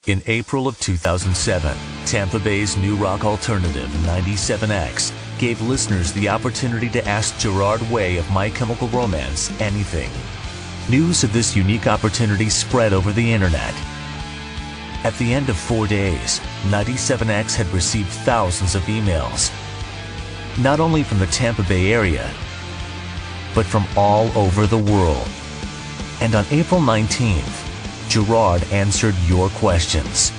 In April of 2007, Tampa Bay's new rock alternative, 97X, gave listeners the opportunity to ask Gerard Way of My Chemical Romance anything. News of this unique opportunity spread over the internet. At the end of 4 days, 97X had received thousands of emails, not only from the Tampa Bay area, but from all over the world. And on April 19th, Gerard answered your questions.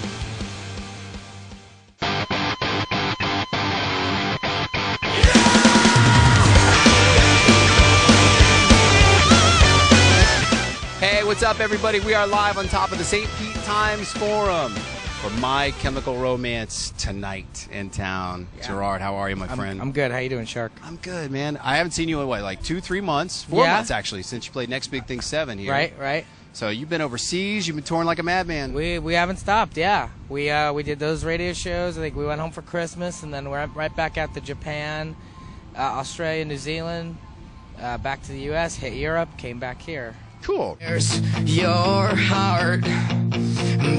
Hey, what's up, everybody? We are live on top of the St. Pete Times Forum for My Chemical Romance tonight in town. Yeah. Gerard, how are you, my friend? I'm good. How you doing, Shark? I'm good, man. I haven't seen you in, what, like 2-3 months? 4 months, actually, since you played Next Big Thing 7 here. Right. So you've been overseas. You've been touring like a madman. We haven't stopped. Yeah, we did those radio shows. I think we went home for Christmas, and then we're right back out to Japan, Australia, New Zealand, back to the U.S., hit Europe, came back here. Cool. Where's your heart?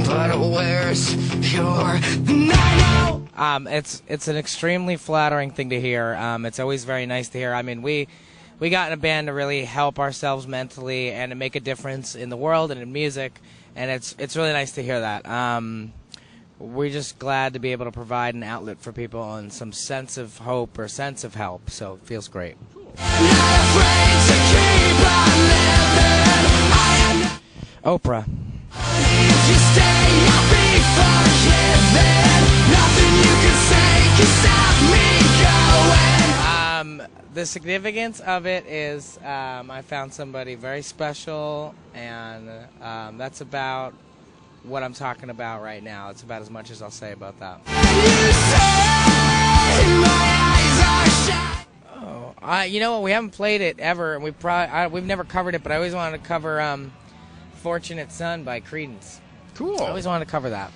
But where's your no? It's an extremely flattering thing to hear. It's always very nice to hear. I mean, we got in a band to really help ourselves mentally and to make a difference in the world and in music, and it's really nice to hear that. We're just glad to be able to provide an outlet for people and some sense of hope or sense of help, so it feels great. Oprah. The significance of it is I found somebody very special, and that's about what I'm talking about right now. It's about as much as I'll say about that. Oh, you know what? We haven't played it ever, and we've never covered it, but I always wanted to cover "Fortunate Son" by Creedence. Cool. I always wanted to cover that.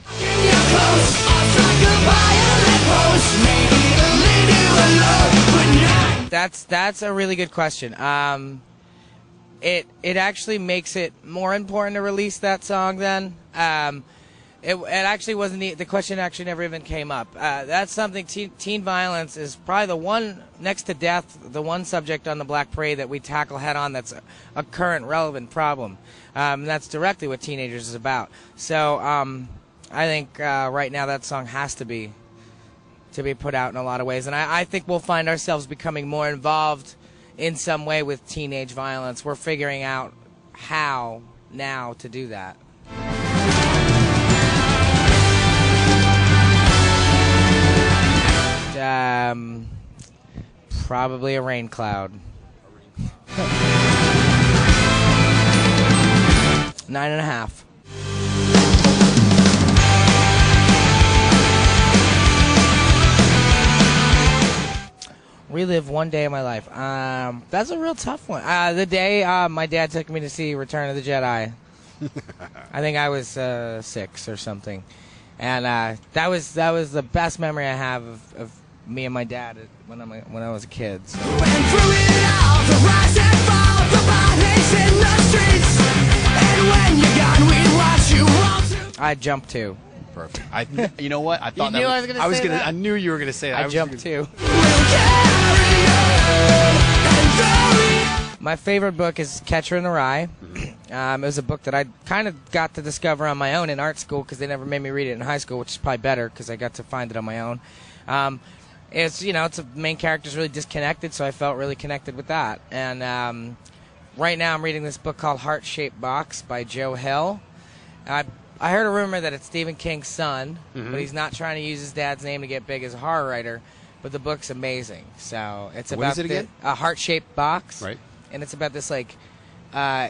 That's a really good question. It actually makes it more important to release that song then. It actually wasn't the question actually never even came up. That's something. Teen violence is probably the one, next to death, the one subject on the Black Parade that we tackle head on. That's a current, relevant problem. That's directly what Teenagers is about. So I think right now that song has to be put out in a lot of ways, and I think we'll find ourselves becoming more involved in some way with teenage violence. We're figuring out how now to do that. Probably a rain cloud. 9.5. Relive one day of my life. That's a real tough one. The day my dad took me to see Return of the Jedi. I think I was 6 or something, and that was the best memory I have of me and my dad when I was a kid. So. I jumped too. Perfect. You know what? I thought I knew you were gonna say that. I jumped too. My favorite book is Catcher in the Rye. It was a book that I kind of got to discover on my own in art school because they never made me read it in high school, which is probably better because I got to find it on my own. It's the main character's really disconnected, so I felt really connected with that. And right now I'm reading this book called Heart-Shaped Box by Joe Hill. I heard a rumor that it's Stephen King's son, but he's not trying to use his dad's name to get big as a horror writer. But the book's amazing. So it's about a Heart-Shaped Box, right? And it's about this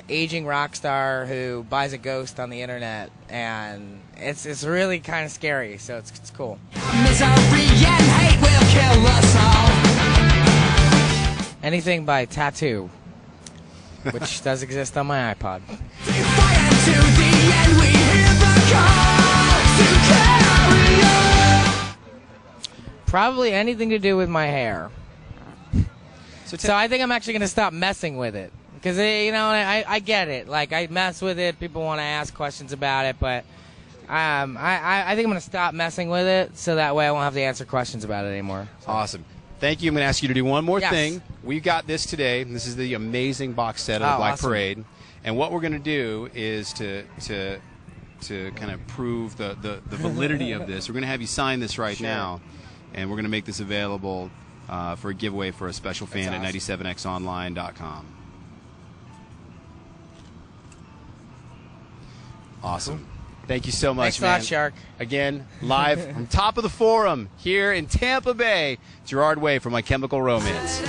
aging rock star who buys a ghost on the internet, and it's really kind of scary. So it's cool. Misery and hate will kill us all. Anything by Tattoo, which does exist on my iPod. Probably anything to do with my hair. So I think I'm actually going to stop messing with it. Because, I get it. Like, I mess with it. People want to ask questions about it. But I think I'm going to stop messing with it so that way I won't have to answer questions about it anymore. So. Awesome. Thank you. I'm going to ask you to do one more Yes. thing. We've got this today. This is the amazing box set of the Black awesome. Parade. And what we're going to do is to kind of prove the validity of this. We're going to have you sign this right now, and we're going to make this available for a giveaway for a special fan at 97xonline.com. Awesome. Thank you so much, Thanks man. a lot, Shark. Again, live from top of the forum here in Tampa Bay, Gerard Way from My Chemical Romance.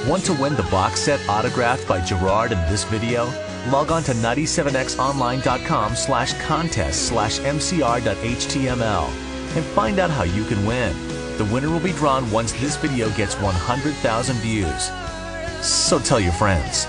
Want to win the box set autographed by Gerard in this video? Log on to 97xonline.com/contest/mcr.html and find out how you can win. The winner will be drawn once this video gets 100,000 views. So tell your friends.